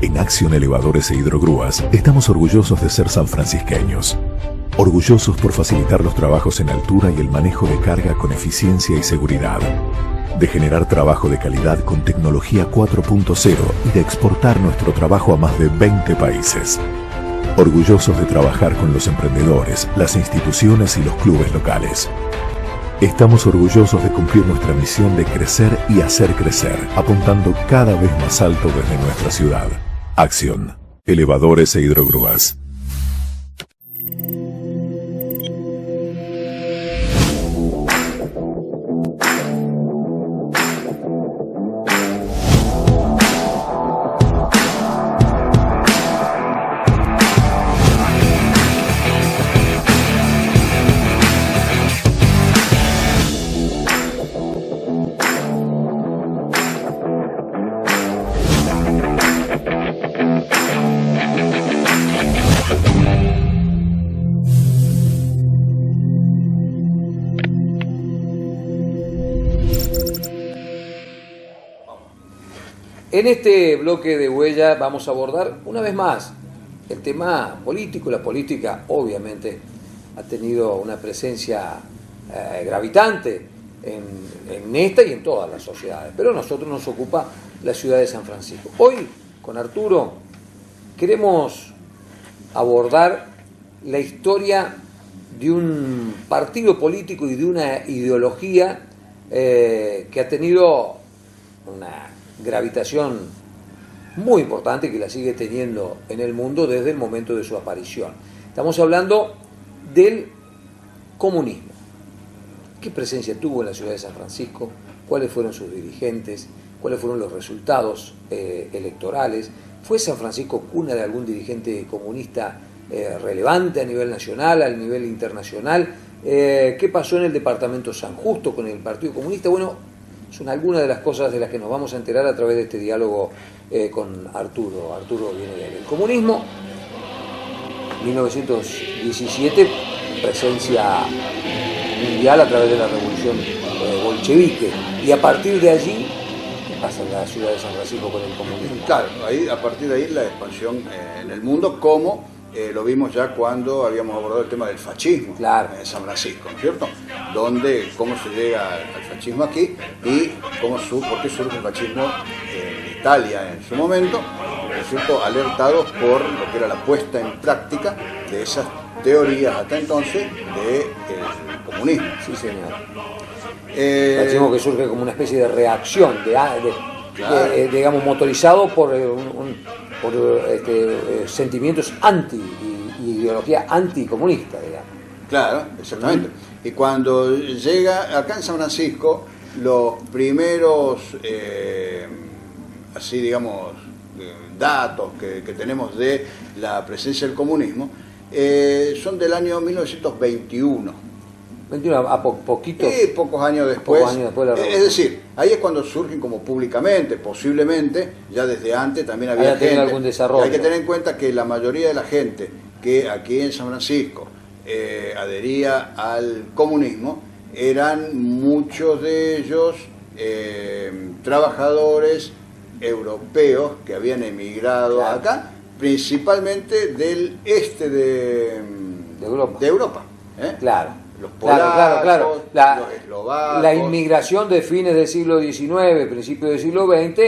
En Acción Elevadores e Hidrogrúas estamos orgullosos de ser sanfrancisqueños. Orgullosos por facilitar los trabajos en altura y el manejo de carga con eficiencia y seguridad. De generar trabajo de calidad con tecnología 4.0 y de exportar nuestro trabajo a más de 20 países. Orgullosos de trabajar con los emprendedores, las instituciones y los clubes locales. Estamos orgullosos de cumplir nuestra misión de crecer y hacer crecer, apuntando cada vez más alto desde nuestra ciudad. Acción. Elevadores e Hidrogrúas. En este bloque de Huella vamos a abordar una vez más el tema político. La política obviamente ha tenido una presencia gravitante en esta y en todas las sociedades, pero a nosotros nos ocupa la ciudad de San Francisco. Hoy, con Arturo, queremos abordar la historia de un partido político y de una ideología que ha tenido una gravitación muy importante, que la sigue teniendo en el mundo desde el momento de su aparición. Estamos hablando del comunismo. ¿Qué presencia tuvo en la ciudad de San Francisco? ¿Cuáles fueron sus dirigentes? ¿Cuáles fueron los resultados electorales? ¿Fue San Francisco cuna de algún dirigente comunista relevante a nivel nacional, a nivel internacional? ¿Qué pasó en el departamento San Justo con el Partido Comunista? Bueno, son algunas de las cosas de las que nos vamos a enterar a través de este diálogo con Arturo. Arturo viene del comunismo, 1917, presencia mundial a través de la revolución bolchevique. Y a partir de allí, ¿qué pasa en la ciudad de San Francisco con el comunismo? Claro, a partir de ahí la expansión en el mundo, como lo vimos ya cuando habíamos abordado el tema del fascismo, claro, en San Francisco, ¿no es cierto? Cómo se llega al fascismo aquí y por qué surge el fascismo en Italia en su momento, ¿no es cierto? Alertados por lo que era la puesta en práctica de esas teorías hasta entonces del comunismo. Sí, señor. Fascismo que surge como una especie de reacción, claro, digamos, motorizado por sentimientos y ideología anticomunista, digamos. Claro, exactamente. Y cuando llega acá en San Francisco, los primeros, así digamos, datos que tenemos de la presencia del comunismo son del año 1921. 21, a poquitos. Pocos años después. Pocos años después de la Es decir, ahí es cuando surgen como públicamente, posiblemente, ya desde antes también había gente. Algún desarrollo. Hay que tener en cuenta que la mayoría de la gente que aquí en San Francisco adhería al comunismo eran muchos de ellos trabajadores europeos que habían emigrado, claro, acá, principalmente del este de Europa. Claro. Los polacos, claro. Los eslovacos. La inmigración de fines del siglo XIX, principios del siglo XX,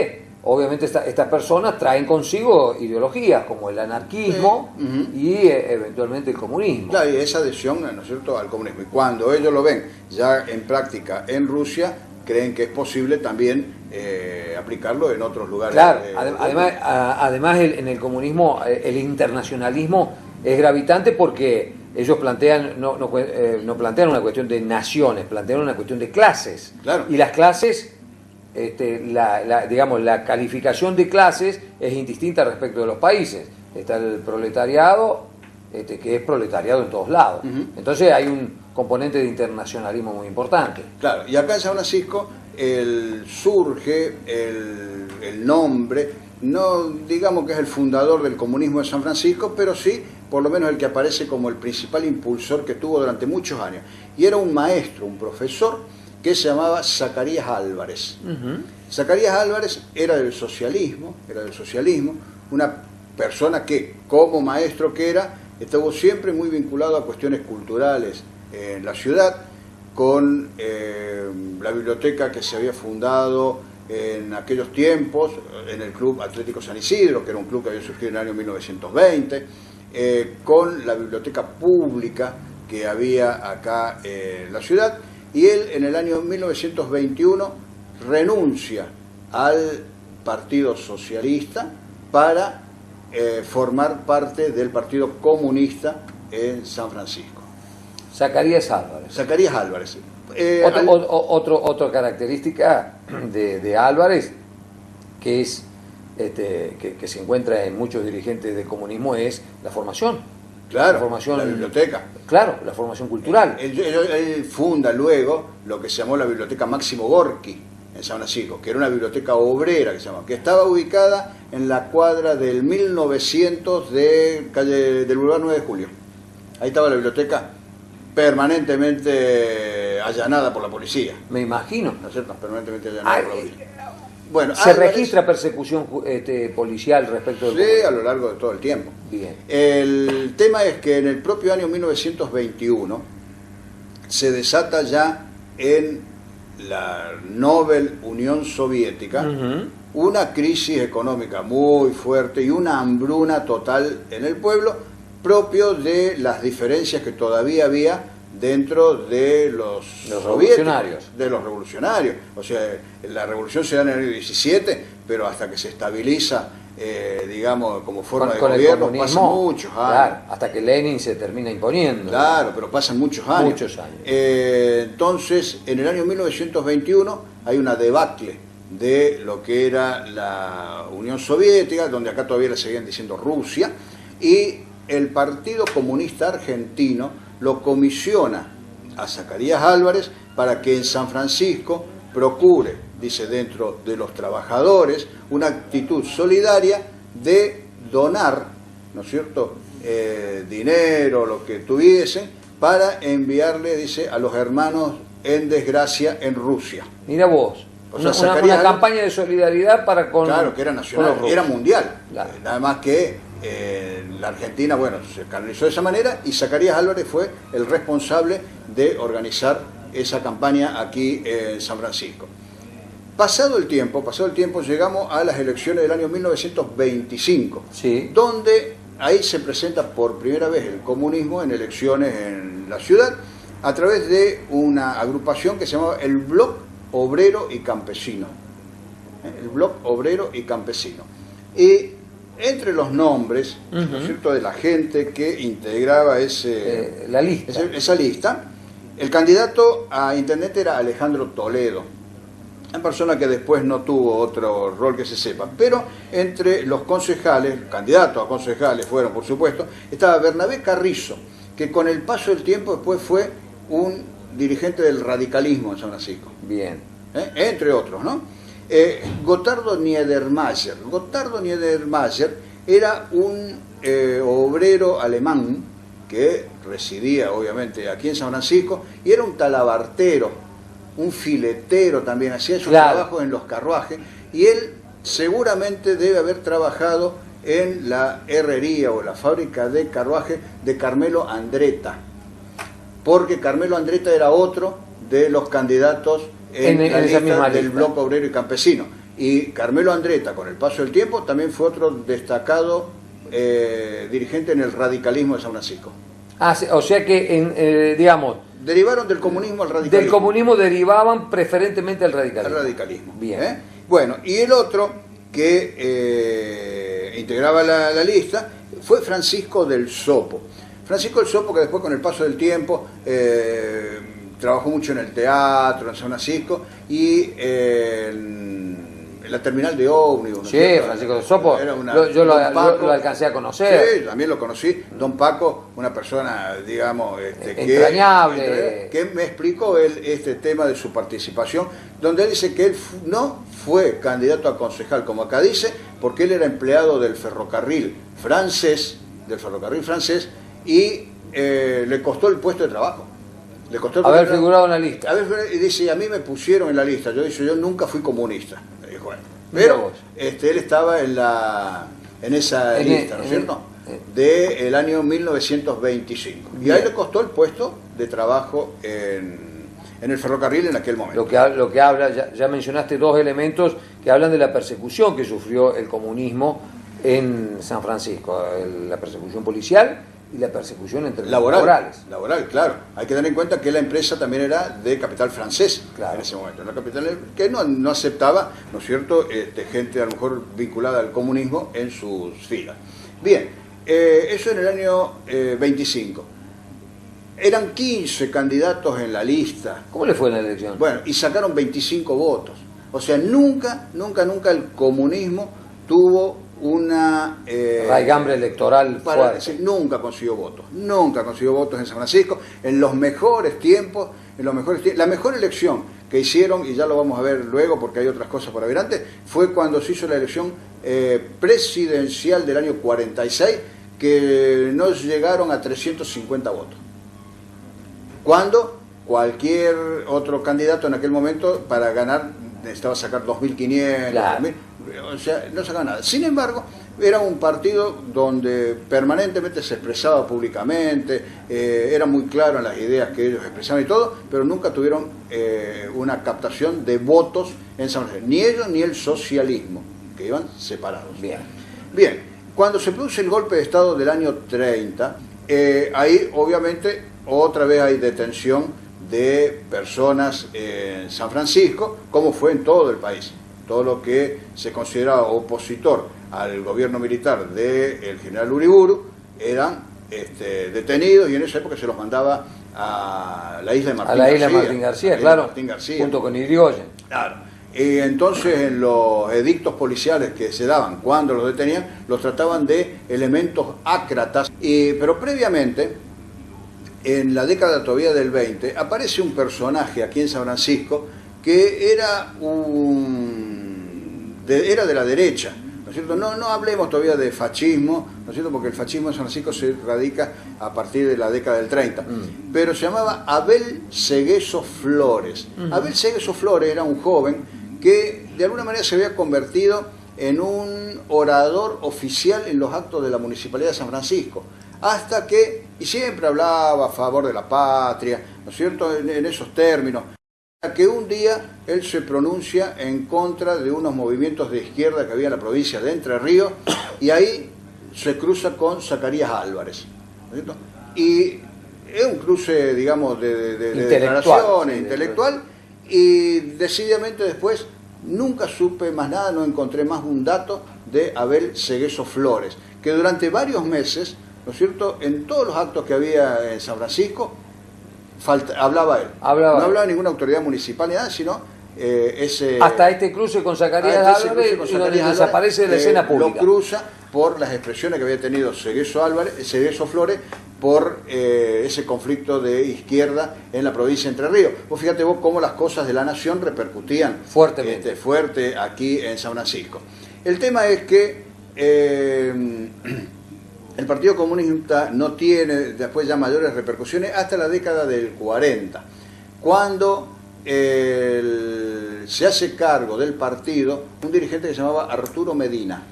obviamente estas personas traen consigo ideologías como el anarquismo, y eventualmente el comunismo. Claro, y esa adhesión, ¿no es cierto?, al comunismo. Y cuando ellos lo ven ya en práctica en Rusia, creen que es posible también aplicarlo en otros lugares. Claro, además en el comunismo el internacionalismo es gravitante porque ellos plantean no plantean una cuestión de naciones, plantean una cuestión de clases. Claro. Y las clases, digamos, la calificación de clases es indistinta respecto de los países. Está el proletariado, que es proletariado en todos lados. Entonces hay un componente de internacionalismo muy importante. Claro, y acá en San Francisco surge el nombre, no digamos que es el fundador del comunismo de San Francisco, pero sí por lo menos el que aparece como el principal impulsor que tuvo durante muchos años. Y era un maestro, un profesor, que se llamaba Zacarías Álvarez. Zacarías Álvarez era del socialismo, una persona que, como maestro que era, estuvo siempre muy vinculado a cuestiones culturales en la ciudad, con la biblioteca que se había fundado en aquellos tiempos, en el Club Atlético San Isidro, que era un club que había surgido en el año 1920, con la biblioteca pública que había acá en la ciudad, y él en el año 1921 renuncia al Partido Socialista para formar parte del Partido Comunista en San Francisco. Zacarías Álvarez. Zacarías Álvarez. Otra característica de Álvarez, que es que se encuentra en muchos dirigentes del comunismo, es la formación. Claro, la formación, la biblioteca. Claro, la formación cultural. Él funda luego lo que se llamó la Biblioteca Máximo Gorki en San Francisco, que era una biblioteca obrera que estaba ubicada en la cuadra del 1900 de calle del Boulevard 9 de Julio. Ahí estaba la biblioteca permanentemente allanada por la policía. Me imagino. ¿No es cierto? Permanentemente allanada por la policía. Bueno, ¿Se registra persecución policial respecto del Sí, a lo largo de todo el tiempo. Bien. El tema es que en el propio año 1921 se desata ya en la Nobel Unión Soviética una crisis económica muy fuerte y una hambruna total en el pueblo, propio de las diferencias que todavía había dentro de los revolucionarios. De los revolucionarios. O sea, la revolución se da en el año 17, pero hasta que se estabiliza, digamos, como forma de gobierno, pasan muchos años. Claro, hasta que Lenin se termina imponiendo. Claro, pero pasan muchos años. Muchos años. Entonces, en el año 1921 hay una debacle de lo que era la Unión Soviética, donde acá todavía le seguían diciendo Rusia, y el Partido Comunista Argentino lo comisiona a Zacarías Álvarez para que en San Francisco procure, dice, dentro de los trabajadores, una actitud solidaria de donar, ¿no es cierto?, dinero, lo que tuviesen, para enviarle, dice, a los hermanos en desgracia en Rusia. Mira vos, O sea, una campaña de solidaridad para con... Claro, que era nacional, era mundial. Claro. Nada más que la Argentina, bueno, se canalizó de esa manera y Zacarías Álvarez fue el responsable de organizar esa campaña aquí en San Francisco. Pasado el tiempo, llegamos a las elecciones del año 1925, sí, donde ahí se presenta por primera vez el comunismo en elecciones en la ciudad a través de una agrupación que se llamaba el Bloc Obrero y Campesino. El Bloc Obrero y Campesino. Y entre los nombres, ¿no es cierto?, de la gente que integraba la lista. esa lista, el candidato a intendente era Alejandro Toledo, una persona que después no tuvo otro rol que se sepa, pero entre los concejales, candidatos a concejales fueron, por supuesto, estaba Bernabé Carrizo, que con el paso del tiempo después fue un dirigente del radicalismo en San Francisco. Bien. Entre otros, ¿no? Gotardo Niedermayer. Gotardo Niedermayer era un obrero alemán que residía, obviamente, aquí en San Francisco, y era un talabartero, un filetero también, hacía sus trabajos en los carruajes, y él seguramente debe haber trabajado en la herrería o la fábrica de carruaje de Carmelo Andretta, porque Carmelo Andretta era otro de los candidatos en la lista del Bloque Obrero y Campesino. Y Carmelo Andretta, con el paso del tiempo, también fue otro destacado dirigente en el radicalismo de San Francisco. Ah, o sea que, digamos... Derivaron del comunismo al radicalismo. Del comunismo derivaban preferentemente al radicalismo. Al radicalismo. Bien. Bueno, y el otro que integraba la lista fue Francisco del Sopo. Francisco del Sopo, que después, con el paso del tiempo, trabajó mucho en el teatro, en San Francisco, y en la terminal de ómnibus. Sí, Francisco del Sopo, yo lo alcancé a conocer. Sí, también lo conocí. Don Paco, una persona, digamos, entrañable. Que me explicó él este tema de su participación, donde él dice que él no fue candidato a concejal, como acá dice, porque él era empleado del ferrocarril francés, y le costó el puesto de trabajo. Le costó haber figurado en la lista. Y dice, a mí me pusieron en la lista. Yo nunca fui comunista. Me dijo, bueno. Pero él estaba en en esa lista, ¿no es cierto? Del año 1925. Y ahí le costó el puesto de trabajo en el ferrocarril en aquel momento. Lo que habla, ya mencionaste dos elementos que hablan de la persecución que sufrió el comunismo en San Francisco, la persecución policial y la persecución entre laborales. Laboral, claro. Hay que tener en cuenta que la empresa también era de capital francés, claro, en ese momento. Una capital que no aceptaba, ¿no es cierto?, gente a lo mejor vinculada al comunismo en sus filas. Bien, eso en el año 25. Eran 15 candidatos en la lista. ¿Cómo le fue en la elección? Bueno, y sacaron 25 votos. O sea, nunca el comunismo tuvo una raigambre electoral fuerte. Decir, nunca consiguió votos en San Francisco, en los mejores tiempos, la mejor elección que hicieron, y ya lo vamos a ver luego porque hay otras cosas por ver antes, fue cuando se hizo la elección presidencial del año 46, que no llegaron a 350 votos. Cuando cualquier otro candidato en aquel momento para ganar necesitaba sacar 2.500, claro, 2.000, o sea, no sacaba nada. Sin embargo, era un partido donde permanentemente se expresaba públicamente, era muy claro en las ideas que ellos expresaban y todo, pero nunca tuvieron una captación de votos en San Francisco, ni ellos ni el socialismo, que iban separados. Bien, cuando se produce el golpe de Estado del año 30, ahí obviamente otra vez hay detención de personas en San Francisco, como fue en todo el país. Todo lo que se consideraba opositor al gobierno militar del general Uriburu eran detenidos, y en esa época se los mandaba a la isla de Martín García, claro, junto con Irigoyen. Claro. Y entonces en los edictos policiales que se daban cuando los detenían, los trataban de elementos ácratas, pero previamente, en la década todavía del 20, aparece un personaje aquí en San Francisco que era de la derecha, ¿no es cierto? No hablemos todavía de fascismo, ¿no es cierto?, porque el fascismo en San Francisco se radica a partir de la década del 30, pero se llamaba Abel Cegueso Flores. Abel Cegueso Flores era un joven que de alguna manera se había convertido en un orador oficial en los actos de la Municipalidad de San Francisco, hasta que, y siempre hablaba a favor de la patria, ¿no es cierto?, en esos términos, hasta que un día él se pronuncia en contra de unos movimientos de izquierda que había en la provincia de Entre Ríos, y ahí se cruza con Zacarías Álvarez, ¿no es cierto? Y es un cruce, digamos, de declaraciones, intelectual, y decididamente después nunca supe más nada, no encontré más un dato de Abel Cegueso Flores, que durante varios meses, ¿no es cierto?, en todos los actos que había en San Francisco, hablaba él. No hablaba ninguna autoridad municipal ni nada, sino hasta este cruce con Zacarías Álvarez, desaparece de la escena pública. Lo cruza por las expresiones que había tenido Cegueso Flores por ese conflicto de izquierda en la provincia de Entre Ríos. Vos fíjate vos cómo las cosas de la nación repercutían fuertemente fuerte aquí en San Francisco. El tema es que el Partido Comunista no tiene después ya mayores repercusiones hasta la década del 40, cuando se hace cargo del partido un dirigente que se llamaba Arturo Medina.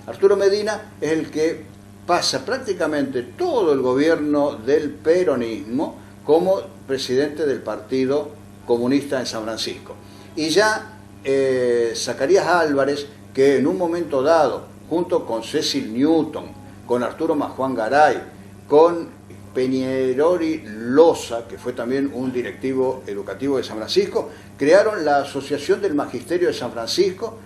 Arturo Medina es el que pasa prácticamente todo el gobierno del peronismo como presidente del Partido Comunista en San Francisco. Y ya Zacarías Álvarez, que en un momento dado, junto con Cecil Newton, con Arturo Majuán Garay, con Peñerori Loza, que fue también un directivo educativo de San Francisco, crearon la Asociación del Magisterio de San Francisco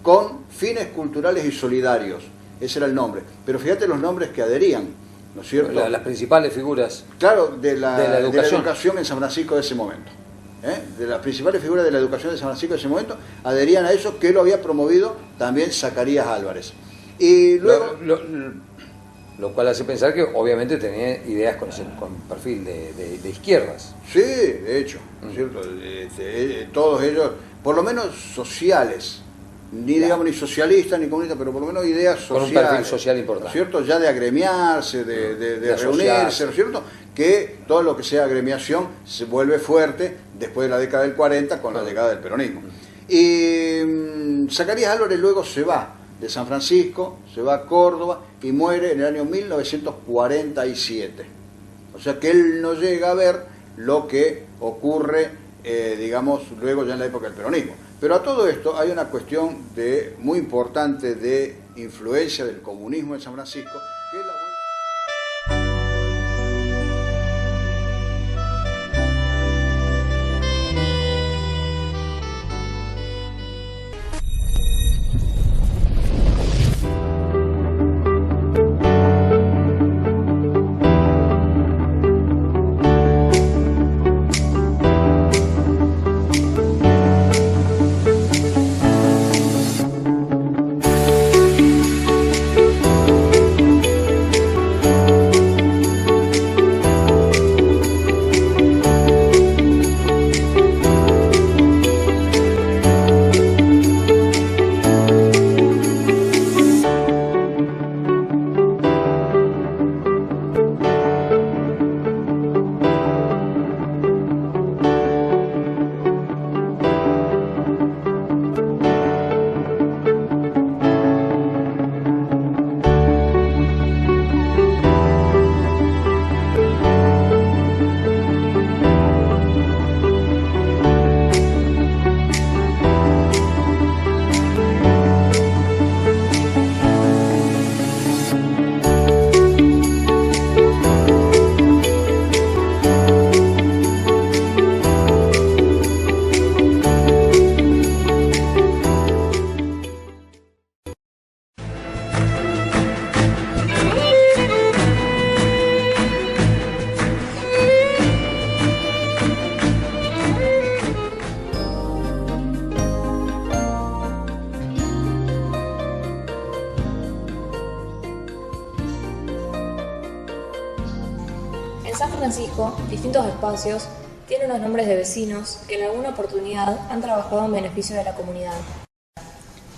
con fines culturales y solidarios. Ese era el nombre. Pero fíjate los nombres que adherían, ¿no es cierto? Las principales figuras. Claro, de la educación en San Francisco de ese momento. De las principales figuras de la educación de San Francisco de ese momento adherían a eso, que lo había promovido también Zacarías Álvarez. Y luego... Lo cual hace pensar que obviamente tenía ideas con perfil de izquierdas. Sí, de hecho, ¿no es cierto? Todos ellos, por lo menos sociales, digamos ni socialistas ni comunistas, pero por lo menos ideas sociales. Con un perfil social importante. ¿No es cierto? Ya de agremiarse, de reunirse, ¿no es cierto? Que todo lo que sea agremiación se vuelve fuerte después de la década del 40 con la llegada del peronismo. Y Zacarías Álvarez luego se va de San Francisco, se va a Córdoba y muere en el año 1947. O sea que él no llega a ver lo que ocurre, digamos, luego ya en la época del peronismo. Pero a todo esto hay una cuestión muy importante de influencia del comunismo en San Francisco, que es la... En San Francisco, distintos espacios tienen los nombres de vecinos que en alguna oportunidad han trabajado en beneficio de la comunidad.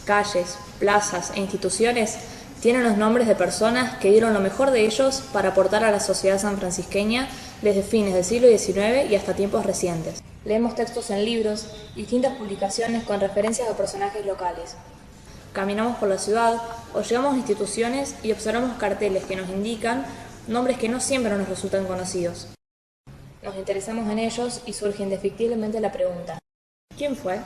Calles, plazas e instituciones tienen los nombres de personas que dieron lo mejor de ellos para aportar a la sociedad sanfrancisqueña desde fines del siglo XIX y hasta tiempos recientes. Leemos textos en libros, distintas publicaciones con referencias a personajes locales. Caminamos por la ciudad o llegamos a instituciones y observamos carteles que nos indican nombres que no siempre nos resultan conocidos. Nos interesamos en ellos y surge indefectiblemente la pregunta: ¿quién fue?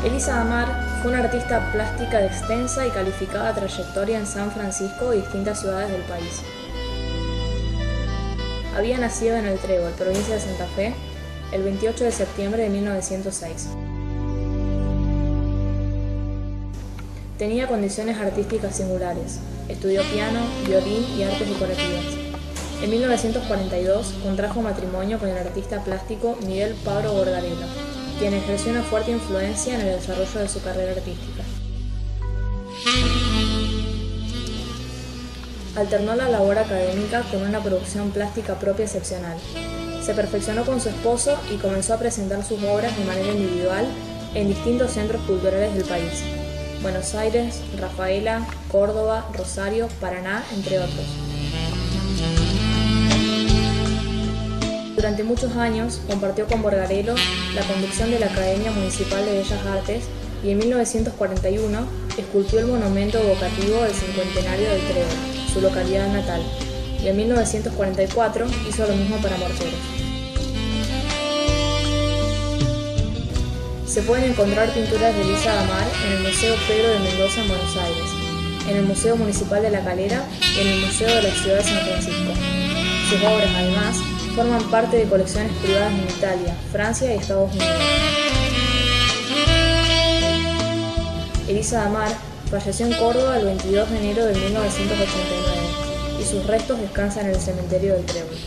Elisa Amar fue una artista plástica de extensa y calificada trayectoria en San Francisco y distintas ciudades del país. Había nacido en El Trébol, provincia de Santa Fe, el 28 de septiembre de 1906. Tenía condiciones artísticas singulares. Estudió piano, violín y artes decorativas. En 1942 contrajo matrimonio con el artista plástico Miguel Pablo Borgarello, quien ejerció una fuerte influencia en el desarrollo de su carrera artística. Alternó la labor académica con una producción plástica propia excepcional. Se perfeccionó con su esposo y comenzó a presentar sus obras de manera individual en distintos centros culturales del país: Buenos Aires, Rafaela, Córdoba, Rosario, Paraná, entre otros. Durante muchos años compartió con Borgarello la conducción de la Academia Municipal de Bellas Artes y en 1941 esculpió el monumento evocativo del cincuentenario del Trébol, su localidad natal, y en 1944 hizo lo mismo para Morteros. Se pueden encontrar pinturas de Elisa Amar en el Museo Pedro de Mendoza en Buenos Aires, en el Museo Municipal de La Calera y en el Museo de la Ciudad de San Francisco. Sus obras, además, forman parte de colecciones privadas en Italia, Francia y Estados Unidos. Elisa Amar falleció en Córdoba el 22 de enero de 1989 y sus restos descansan en el cementerio del Trébol.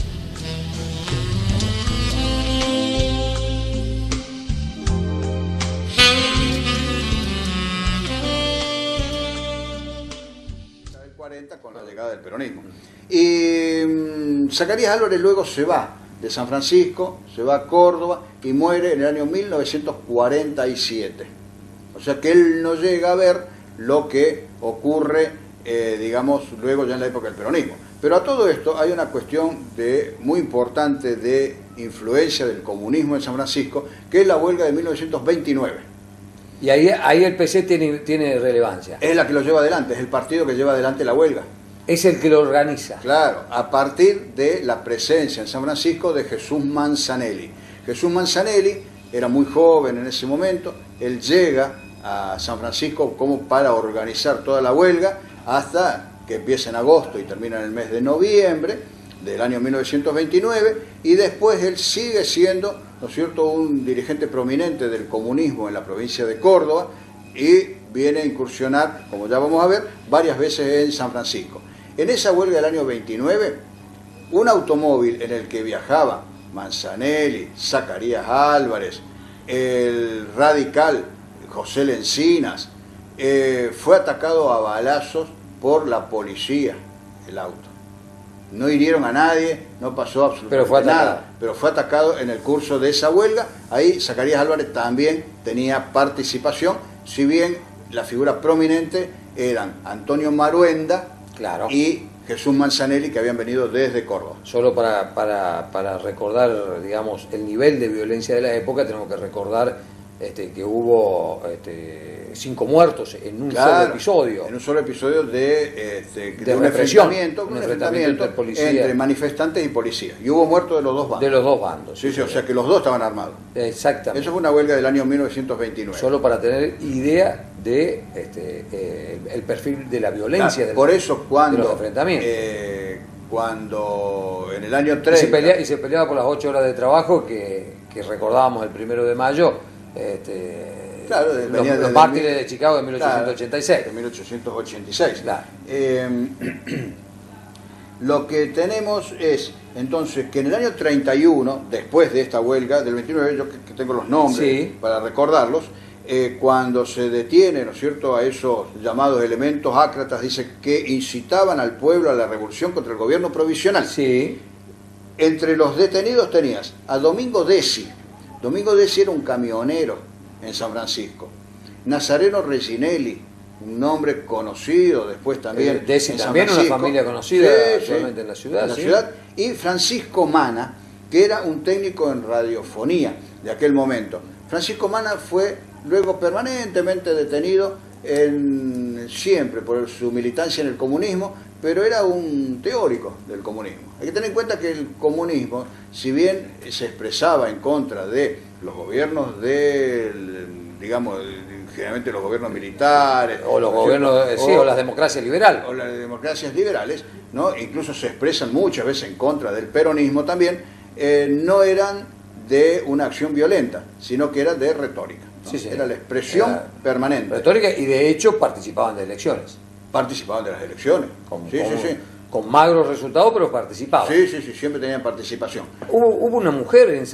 Con la llegada del peronismo. Y Zacarías Álvarez luego se va de San Francisco, se va a Córdoba y muere en el año 1947. O sea que él no llega a ver lo que ocurre, digamos, luego ya en la época del peronismo. Pero a todo esto hay una cuestión muy importante de influencia del comunismo en San Francisco, que es la huelga de 1929. Y ahí el PC tiene relevancia. Es la que lo lleva adelante, es el partido que lleva adelante la huelga. Es el que lo organiza. Claro, a partir de la presencia en San Francisco de Jesús Manzanelli. Jesús Manzanelli era muy joven en ese momento, él llega a San Francisco como para organizar toda la huelga hasta que empieza en agosto y termina en el mes de noviembre del año 1929, y después él sigue siendo, ¿no es cierto?, un dirigente prominente del comunismo en la provincia de Córdoba, y viene a incursionar, como ya vamos a ver, varias veces en San Francisco. En esa huelga del año 29, un automóvil en el que viajaba Manzanelli, Zacarías Álvarez, el radical José Lencinas, fue atacado a balazos por la policía, el auto. No hirieron a nadie, no pasó absolutamente nada, pero fue atacado en el curso de esa huelga. Ahí Zacarías Álvarez también tenía participación, si bien la figura prominente eran Antonio Maruenda, claro, y Jesús Manzanelli, que habían venido desde Córdoba. Solo para recordar, digamos, el nivel de violencia de la época, tenemos que recordar que hubo 5 muertos en un solo episodio. En un solo episodio de un represión, enfrentamiento entre manifestantes y policías. Y hubo muertos de los dos bandos. De los dos bandos. Sí, sí, o sea que los dos estaban armados. Exactamente. Eso fue una huelga del año 1929. Solo para tener idea de el perfil de la violencia, claro, por eso cuando, de los enfrentamientos. Cuando en el año 30... Y se peleaba por las 8 horas de trabajo que recordábamos el 1 de mayo, claro, los mártires de Chicago de 1886. Claro, de 1886. Claro. Lo que tenemos es, entonces, que en el año 31, después de esta huelga, del 29, yo que tengo los nombres para recordarlos, cuando se detiene, ¿no es cierto?, a esos llamados elementos ácratas, dice que incitaban al pueblo a la revolución contra el gobierno provisional. Sí. Entre los detenidos tenías a Domingo Desi. Domingo Desi era un camionero en San Francisco. Nazareno Reginelli, un nombre conocido después también Desi en San también Francisco. Una familia conocida actualmente en la ciudad. En la ciudad. Y Francisco Mana, que era un técnico en radiofonía de aquel momento. Francisco Mana fue luego permanentemente detenido siempre por su militancia en el comunismo, pero era un teórico del comunismo. Hay que tener en cuenta que el comunismo, si bien se expresaba en contra de los gobiernos digamos, generalmente los gobiernos militares, o los gobiernos, o las democracias liberales, o las democracias liberales, ¿no? Incluso se expresan muchas veces en contra del peronismo también, no eran de una acción violenta, sino que era de retórica, ¿no? Sí, era la expresión permanente. Retórica, y de hecho participaban de elecciones. Participaban de las elecciones. Con magros resultados, pero participaban. Sí, siempre tenían participación. Hubo una mujer en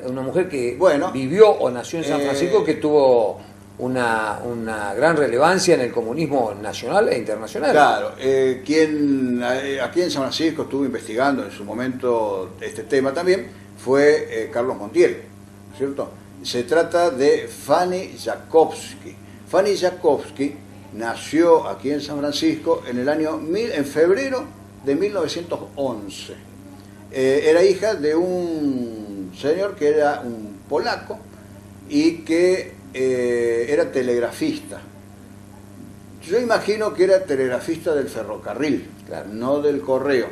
una mujer que vivió o nació en San Francisco, que tuvo una gran relevancia en el comunismo nacional e internacional. Claro, quien aquí en San Francisco estuvo investigando en su momento este tema también fue Carlos Montiel, ¿cierto? Se trata de Fanny Jakowski. Fanny Jakowski nació aquí en San Francisco en febrero de 1911. Era hija de un señor que era un polaco y que era telegrafista. Yo imagino que era telegrafista del ferrocarril, claro, no del correo,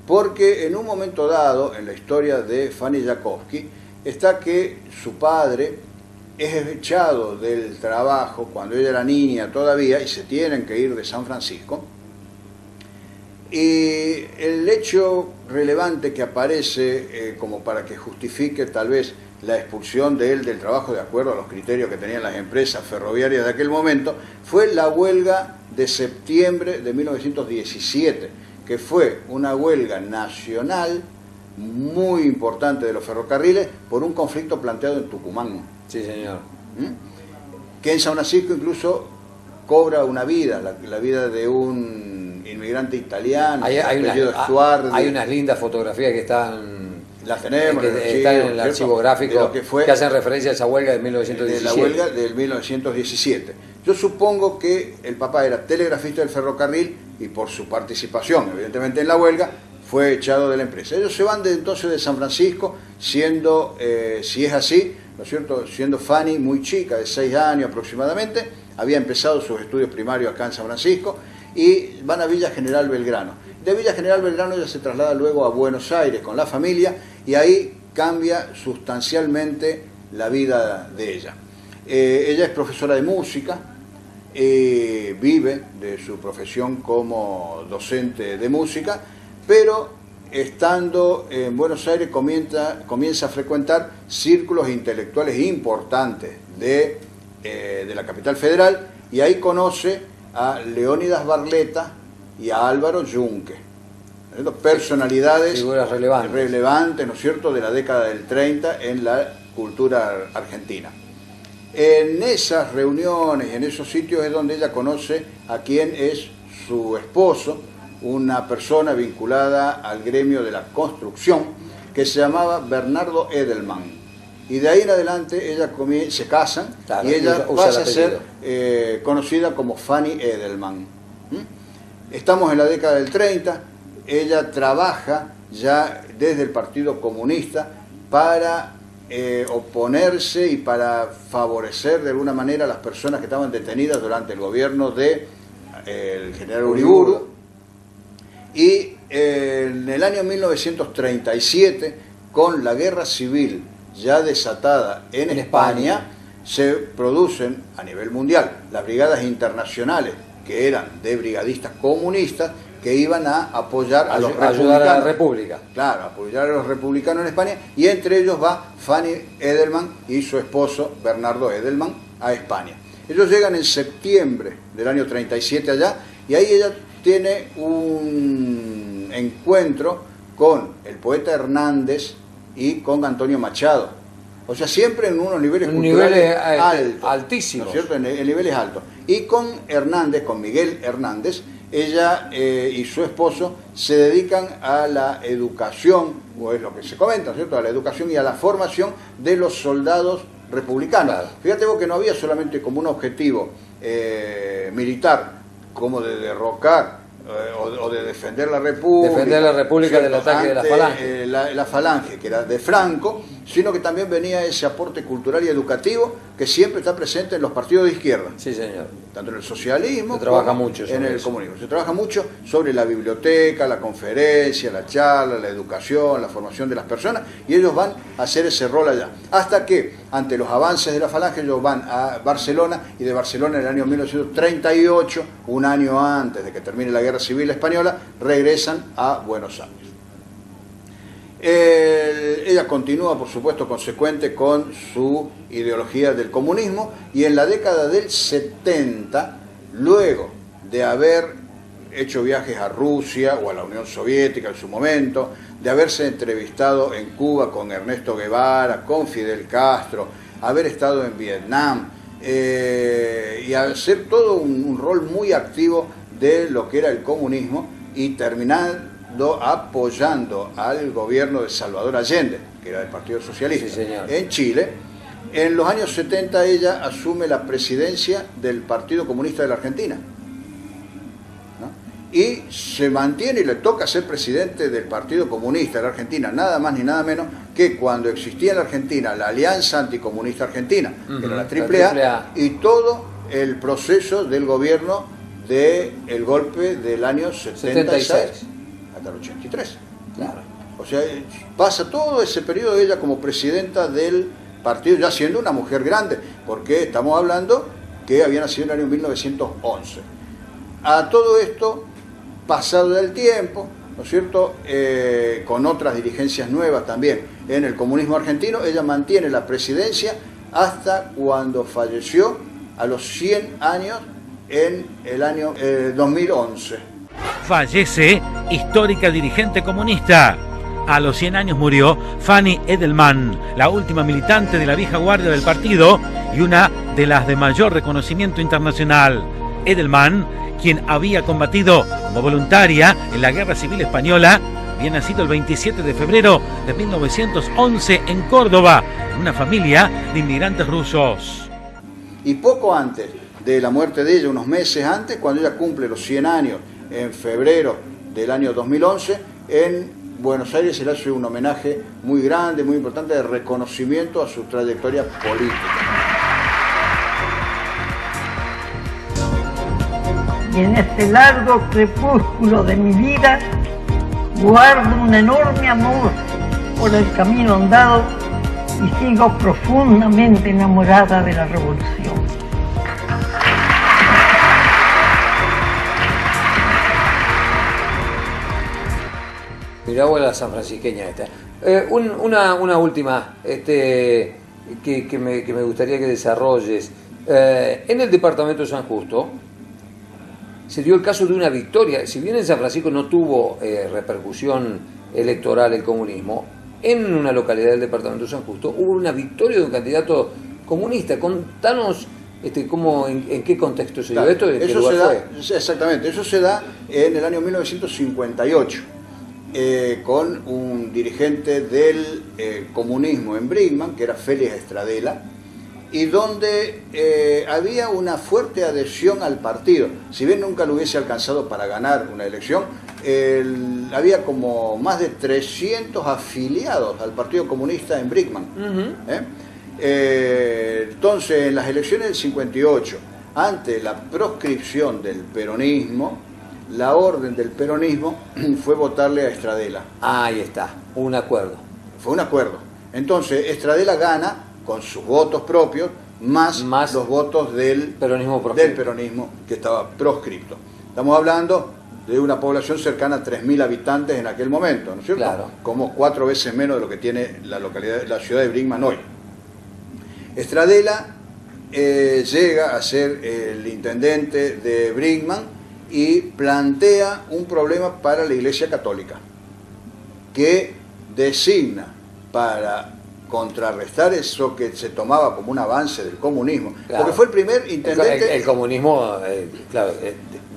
porque en un momento dado en la historia de Fanny Jakowski está que su padre es echado del trabajo cuando ella era niña todavía y se tienen que ir de San Francisco. Y el hecho relevante que aparece como para que justifique tal vez la expulsión de él del trabajo de acuerdo a los criterios que tenían las empresas ferroviarias de aquel momento fue la huelga de septiembre de 1917, que fue una huelga nacional muy importante de los ferrocarriles por un conflicto planteado en Tucumán. Sí, señor. Que en San Francisco incluso cobra una vida, la vida de un inmigrante italiano, hay unas lindas fotografías que están Las tenemos, que están en el archivo gráfico que hacen referencia a esa huelga de 1917. De la huelga del 1917. Yo supongo que el papá era telegrafista del ferrocarril y por su participación, evidentemente, en la huelga, fue echado de la empresa. Ellos se van entonces de San Francisco, siendo, si es así, ¿no es cierto?, siendo Fanny muy chica, de 6 años aproximadamente, había empezado sus estudios primarios acá en San Francisco, y van a Villa General Belgrano. De Villa General Belgrano ella se traslada luego a Buenos Aires con la familia, y ahí cambia sustancialmente la vida de ella. Ella es profesora de música, vive de su profesión como docente de música, pero estando en Buenos Aires comienza a frecuentar círculos intelectuales importantes de la capital federal, y ahí conoce a Leónidas Barletta y a Álvaro Yunque, personalidades figuras relevantes, ¿no es cierto?, de la década del 30 en la cultura argentina. En esas reuniones, en esos sitios es donde ella conoce a quien es su esposo, una persona vinculada al gremio de la construcción que se llamaba Bernardo Edelman. Y de ahí en adelante ella se casan, claro, y ella pasa a ser conocida como Fanny Edelman. Estamos en la década del 30, ella trabaja ya desde el Partido Comunista para oponerse y para favorecer de alguna manera a las personas que estaban detenidas durante el gobierno del general Uriburu. Y en el año 1937, con la guerra civil ya desatada en España, se producen a nivel mundial las brigadas internacionales, que eran de brigadistas comunistas, que iban a apoyar a los republicanos. Ayudar a la República. Claro, apoyar a los republicanos en España, y entre ellos va Fanny Edelman y su esposo Bernardo Edelman a España. Ellos llegan en septiembre del año 37 allá, y ahí ella tiene un encuentro con el poeta Hernández y con Antonio Machado. O sea, siempre en unos niveles culturales altísimos, ¿no es cierto?, en niveles altos. Y con Hernández, con Miguel Hernández, ella y su esposo se dedican a la educación, o es lo que se comenta, ¿no es cierto?, a la educación y a la formación de los soldados republicanos. Claro. Fíjate vos que no había solamente como un objetivo militar, como de derrocar o de defender la República. Defender la República del ataque de la Falange. La Falange, que era de Franco, sino que también venía ese aporte cultural y educativo que siempre está presente en los partidos de izquierda. Sí, señor. Tanto en el socialismo se trabaja mucho en el comunismo. Se trabaja mucho sobre la biblioteca, la conferencia, la charla, la educación, la formación de las personas, y ellos van a hacer ese rol allá. Hasta que, ante los avances de la Falange, ellos van a Barcelona, y de Barcelona en el año 1938, un año antes de que termine la Guerra Civil Española, regresan a Buenos Aires. Ella continúa, por supuesto, consecuente con su ideología del comunismo, y en la década del 70, luego de haber hecho viajes a Rusia o a la Unión Soviética en su momento, de haberse entrevistado en Cuba con Ernesto Guevara, con Fidel Castro, haber estado en Vietnam, y hacer todo un rol muy activo de lo que era el comunismo, y terminar apoyando al gobierno de Salvador Allende, que era del Partido Socialista, sí, señor, en Chile. En los años 70 ella asume la presidencia del Partido Comunista de la Argentina, ¿no? Y se mantiene, y le toca ser presidente del Partido Comunista de la Argentina, nada más ni nada menos que cuando existía en la Argentina la Alianza Anticomunista Argentina, que era la AAA, y todo el proceso del gobierno del golpe del año 76. Hasta el 83. Claro. O sea, pasa todo ese periodo ella como presidenta del partido, ya siendo una mujer grande, porque estamos hablando que había nacido en el año 1911. A todo esto, pasado el tiempo, ¿no es cierto?, con otras dirigencias nuevas también en el comunismo argentino, ella mantiene la presidencia hasta cuando falleció a los 100 años en el año 2011. Fallece histórica dirigente comunista. A los 100 años murió Fanny Edelman, la última militante de la vieja guardia del partido y una de las de mayor reconocimiento internacional. Edelman, quien había combatido como voluntaria en la Guerra Civil Española, había nacido el 27 de febrero de 1911 en Córdoba, en una familia de inmigrantes rusos. Y poco antes de la muerte de ella, unos meses antes, cuando ella cumple los 100 años, en febrero del año 2011, en Buenos Aires se le hace un homenaje muy grande, muy importante, de reconocimiento a su trayectoria política. Y en este largo crepúsculo de mi vida guardo un enorme amor por el camino andado y sigo profundamente enamorada de la revolución. Mirá vos la sanfrancisqueña esta. Una última que me gustaría que desarrolles. En el departamento de San Justo se dio el caso de una victoria. Si bien en San Francisco no tuvo repercusión electoral el comunismo, en una localidad del departamento de San Justo hubo una victoria de un candidato comunista. Contanos en qué contexto se dio esto. ¿En qué lugar fue? Exactamente, eso se da en el año 1958. Con un dirigente del comunismo en Brinkmann, que era Félix Estradela, y donde había una fuerte adhesión al partido. Si bien nunca lo hubiese alcanzado para ganar una elección, había como más de 300 afiliados al Partido Comunista en Brinkmann. Entonces, en las elecciones del 58, ante la proscripción del peronismo, la orden del peronismo fue votarle a Estradela. Ahí está, un acuerdo. Fue un acuerdo. Entonces, Estradela gana con sus votos propios, más los votos del peronismo que estaba proscripto. Estamos hablando de una población cercana a 3.000 habitantes en aquel momento, ¿no es cierto? Claro. Como 4 veces menos de lo que tiene la ciudad de Brinkmann hoy. Estradela llega a ser el intendente de Brinkmann y plantea un problema para la Iglesia Católica, que designa para contrarrestar eso que se tomaba como un avance del comunismo, claro, porque fue el primer intendente... El comunismo, claro,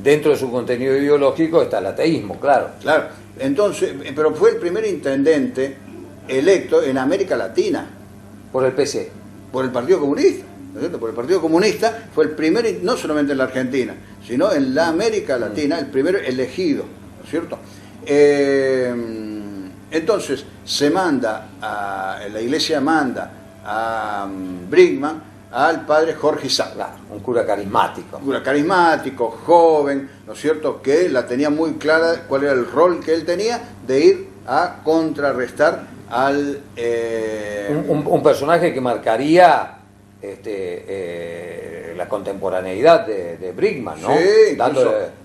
dentro de su contenido ideológico está el ateísmo, claro. Claro, entonces, pero fue el primer intendente electo en América Latina. Por el PC. Por el Partido Comunista. ¿No es cierto? Por el Partido Comunista fue el primer, no solamente en la Argentina, sino en la América Latina, el primero elegido, ¿no es cierto? Entonces la iglesia manda a Brinkmann al padre Jorge Isaac. Claro, un cura carismático. Un cura carismático, joven, ¿no es cierto? Que la tenía muy clara cuál era el rol que él tenía de ir a contrarrestar al... un personaje que marcaría la contemporaneidad de Brinkmann, ¿no? Sí,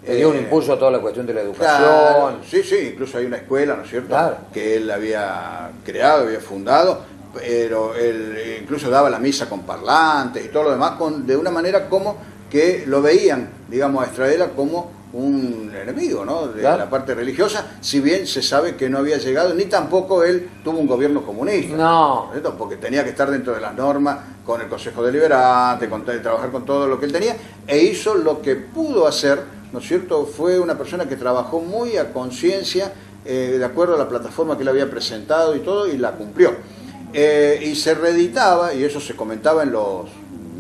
le dio un impulso a toda la cuestión de la educación. Claro, sí, incluso hay una escuela, ¿no es cierto? Claro. Que él había creado, había fundado, pero él incluso daba la misa con parlantes y todo lo demás, de una manera como que lo veían, digamos, a Estradela como un enemigo, ¿no? De la parte religiosa, si bien se sabe que no había llegado, ni tampoco él tuvo un gobierno comunista. No. ¿Cierto? Porque tenía que estar dentro de las normas, con el Consejo Deliberante, trabajar con todo lo que él tenía, e hizo lo que pudo hacer, ¿no es cierto? Fue una persona que trabajó muy a conciencia, de acuerdo a la plataforma que él había presentado y todo, y la cumplió. Y se reeditaba, y eso se comentaba en los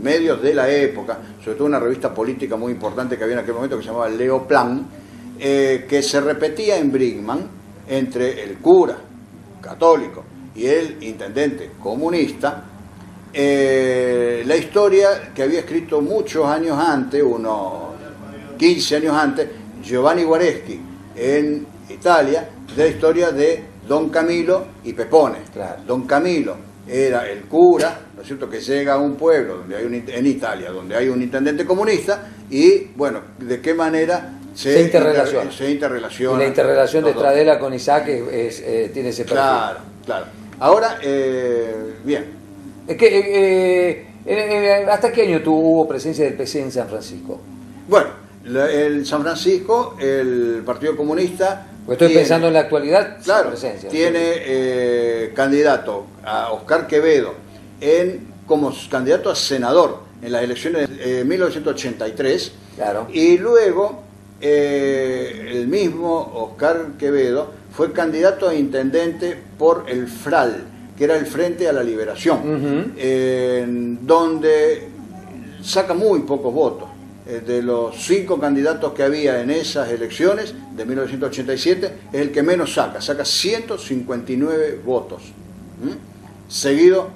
medios de la época, sobre todo una revista política muy importante que había en aquel momento que se llamaba Leoplan, que se repetía en Brinkmann entre el cura católico y el intendente comunista, la historia que había escrito muchos años antes, unos 15 años antes, Giovanni Guareschi en Italia, de la historia de Don Camilo y Pepone. Claro. Don Camilo era el cura, ¿no es cierto?, que llega a un pueblo donde hay en Italia, donde hay un intendente comunista, y bueno, de qué manera se interrelaciona. Y la interrelación de Estradela con Isaac tiene ese perfil. Claro. Ahora, bien. Es que, ¿hasta qué año hubo presencia del PC en San Francisco? Bueno, el San Francisco, el Partido Comunista... Pues estoy pensando en la actualidad, claro, presencia. Tiene candidato a Oscar Quevedo como candidato a senador en las elecciones de 1983. Claro. Y luego el mismo Oscar Quevedo fue candidato a intendente por el FRAL, que era el Frente a la Liberación, donde saca muy pocos votos. De los 5 candidatos que había en esas elecciones de 1987, es el que menos saca 159 votos. Seguido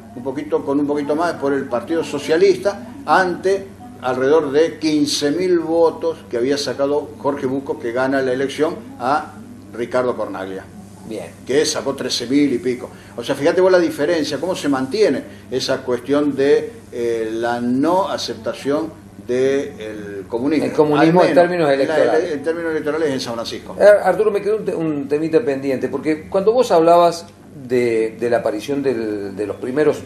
con un poquito más por el Partido Socialista, ante alrededor de 15.000 votos que había sacado Jorge Bucco, que gana la elección a Ricardo Cornaglia. Bien. Que sacó 13.000 y pico. O sea, fíjate vos la diferencia, cómo se mantiene esa cuestión de la no aceptación del comunismo. El comunismo en términos electorales. En términos electorales en San Francisco. Arturo, me quedó un temita pendiente, porque cuando vos hablabas de la aparición de los primeros,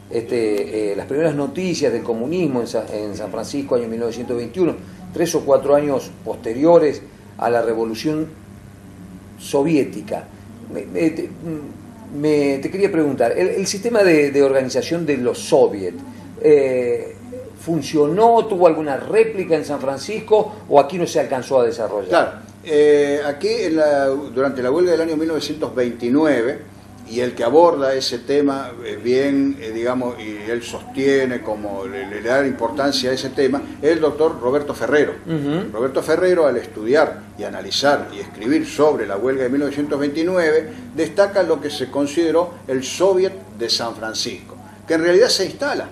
las primeras noticias del comunismo en San Francisco, año 1921, 3 o 4 años posteriores a la Revolución Soviética, te quería preguntar, el sistema de organización de los soviets, ¿funcionó? ¿Tuvo alguna réplica en San Francisco o aquí no se alcanzó a desarrollar? Claro, aquí durante la huelga del año 1929, y el que aborda ese tema digamos, y él sostiene como le da importancia a ese tema, es el doctor Roberto Ferrero. Roberto Ferrero, al estudiar y analizar y escribir sobre la huelga de 1929, destaca lo que se consideró el Soviet de San Francisco, que en realidad se instala,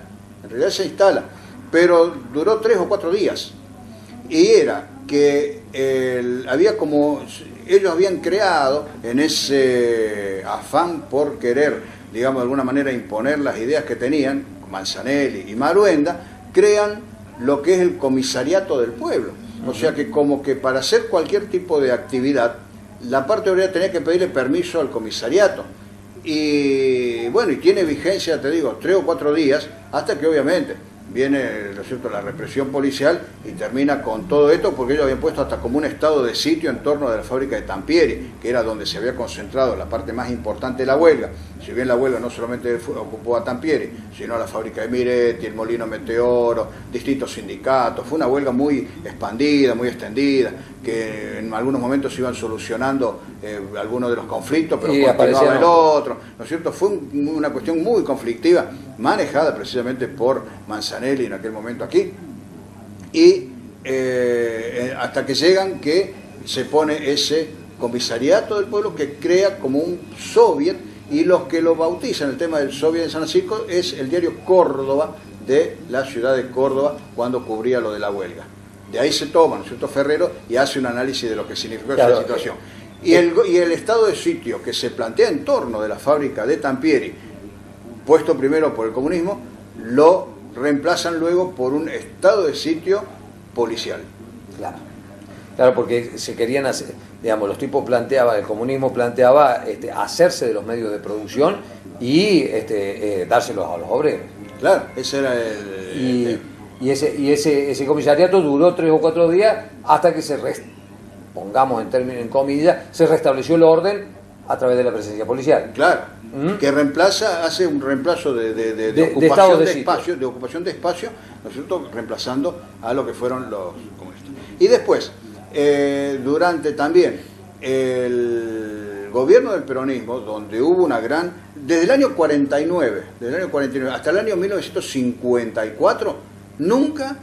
pero duró 3 o 4 días, y era que ellos habían creado, en ese afán por querer, digamos, de alguna manera imponer las ideas que tenían, Manzanelli y Maruenda, crean lo que es el comisariato del pueblo. O sea que como que para hacer cualquier tipo de actividad, la parte obrera tenía que pedirle permiso al comisariato. Y bueno, y tiene vigencia, te digo, 3 o 4 días, hasta que obviamente viene, ¿no es cierto?, la represión policial y termina con todo esto, porque ellos habían puesto hasta como un estado de sitio en torno de la fábrica de Tampieri, que era donde se había concentrado la parte más importante de la huelga. Si bien la huelga no solamente ocupó a Tampieri, sino a la fábrica de Miretti, el Molino Meteoro, distintos sindicatos. Fue una huelga muy expandida, muy extendida, que en algunos momentos se iban solucionando algunos de los conflictos, pero continuaba el otro, ¿no es cierto? Fue una cuestión muy conflictiva, manejada precisamente por Manzanelli en aquel momento aquí, y hasta que llegan que se pone ese comisariato del pueblo que crea como un soviet, y los que lo bautizan el tema del soviet de San Francisco es el diario Córdoba de la ciudad de Córdoba, cuando cubría lo de la huelga. De ahí se toma, ¿no es cierto?, Ferrero, y hace un análisis de lo que significó esa situación. Y el estado de sitio que se plantea en torno de la fábrica de Tampieri, puesto primero por el comunismo, lo reemplazan luego por un estado de sitio policial. Claro, porque se querían hacer, digamos, los tipos el comunismo planteaba hacerse de los medios de producción y dárselos a los obreros. Claro, ese era Y ese comisariato duró 3 o 4 días hasta que pongamos en comillas, se restableció el orden a través de la presencia policial. Claro, que hace un reemplazo de ocupación de espacio, ¿no es cierto?, reemplazando a lo que fueron los comunistas. Y después, durante también el gobierno del peronismo, donde hubo una gran, desde el año 49 hasta el año 1954, nunca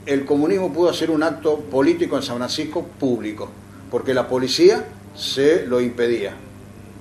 el comunismo pudo hacer un acto político en San Francisco público, porque la policía se lo impedía.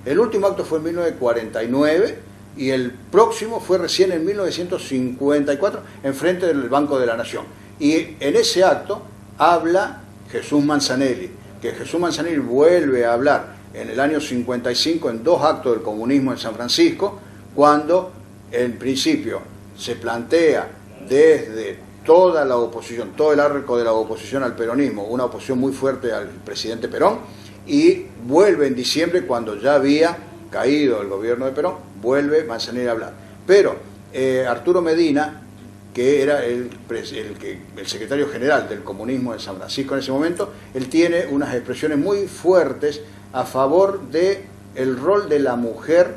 El último acto fue en 1949 y el próximo fue recién en 1954 en frente del Banco de la Nación. Y en ese acto habla Jesús Manzanelli, que Jesús Manzanelli vuelve a hablar en el año 55 en 2 actos del comunismo en San Francisco, cuando en principio se plantea desde toda la oposición, todo el arco de la oposición al peronismo, una oposición muy fuerte al presidente Perón, y vuelve en diciembre, cuando ya había caído el gobierno de Perón, vuelve Manzanelli a hablar. Pero Arturo Medina, que era el secretario general del comunismo de San Francisco en ese momento, él tiene unas expresiones muy fuertes a favor del rol de la mujer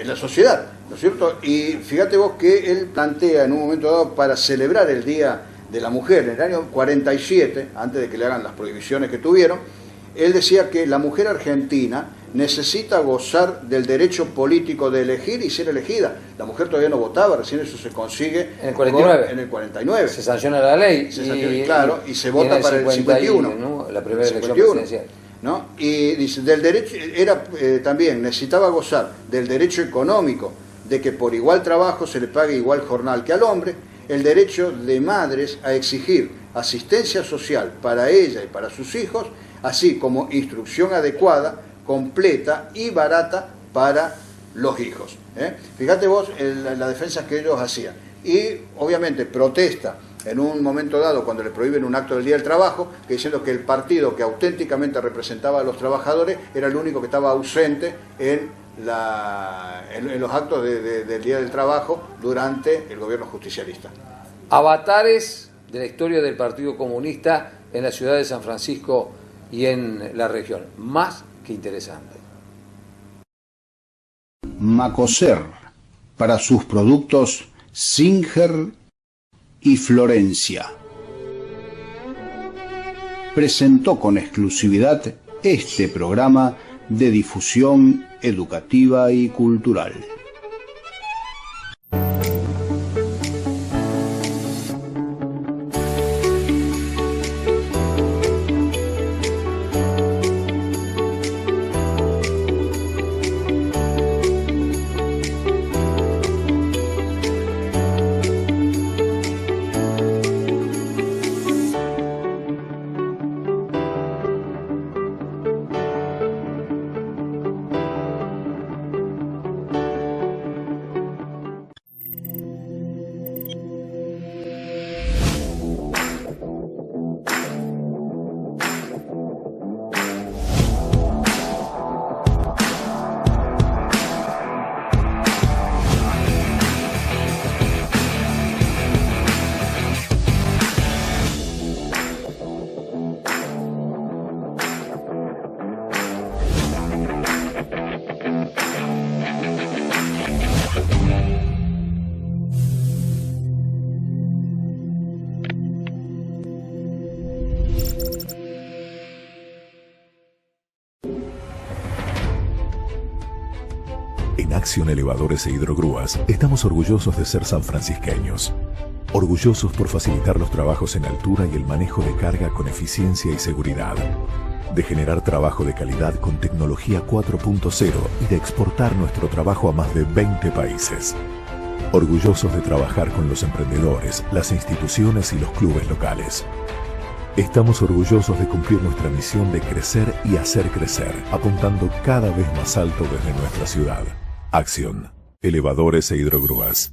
en la sociedad, ¿no es cierto? Y fíjate vos que él plantea en un momento dado, para celebrar el Día de la Mujer, en el año 47, antes de que le hagan las prohibiciones que tuvieron, Él decía que la mujer argentina necesita gozar del derecho político de elegir y ser elegida. La mujer todavía no votaba, recién eso se consigue en el 49. En el 49. Se sanciona la ley. Claro, y se vota para el 51. ¿no? La primera elección presidencial. ¿No? Y dice, del derecho, era también necesitaba gozar del derecho económico, de que por igual trabajo se le pague igual jornal que al hombre, el derecho de madres a exigir asistencia social para ella y para sus hijos, así como instrucción adecuada, completa y barata para los hijos. Fíjate vos la defensa que ellos hacían. Y obviamente protesta en un momento dado cuando le prohíben un acto del Día del Trabajo, que diciendo que el partido que auténticamente representaba a los trabajadores era el único que estaba ausente en los actos del Día del Trabajo durante el gobierno justicialista. Avatares de la historia del Partido Comunista en la ciudad de San Francisco y en la región. Más que interesante. Macoser, para sus productos Singer y Florencia, presentó con exclusividad este programa de difusión educativa y cultural. En Acción Elevadores e Hidrogrúas estamos orgullosos de ser sanfrancisqueños. Orgullosos por facilitar los trabajos en altura y el manejo de carga con eficiencia y seguridad. De generar trabajo de calidad con tecnología 4.0 y de exportar nuestro trabajo a más de 20 países. Orgullosos de trabajar con los emprendedores, las instituciones y los clubes locales. Estamos orgullosos de cumplir nuestra misión de crecer y hacer crecer, apuntando cada vez más alto desde nuestra ciudad. Acción. Elevadores e Hidrogrúas.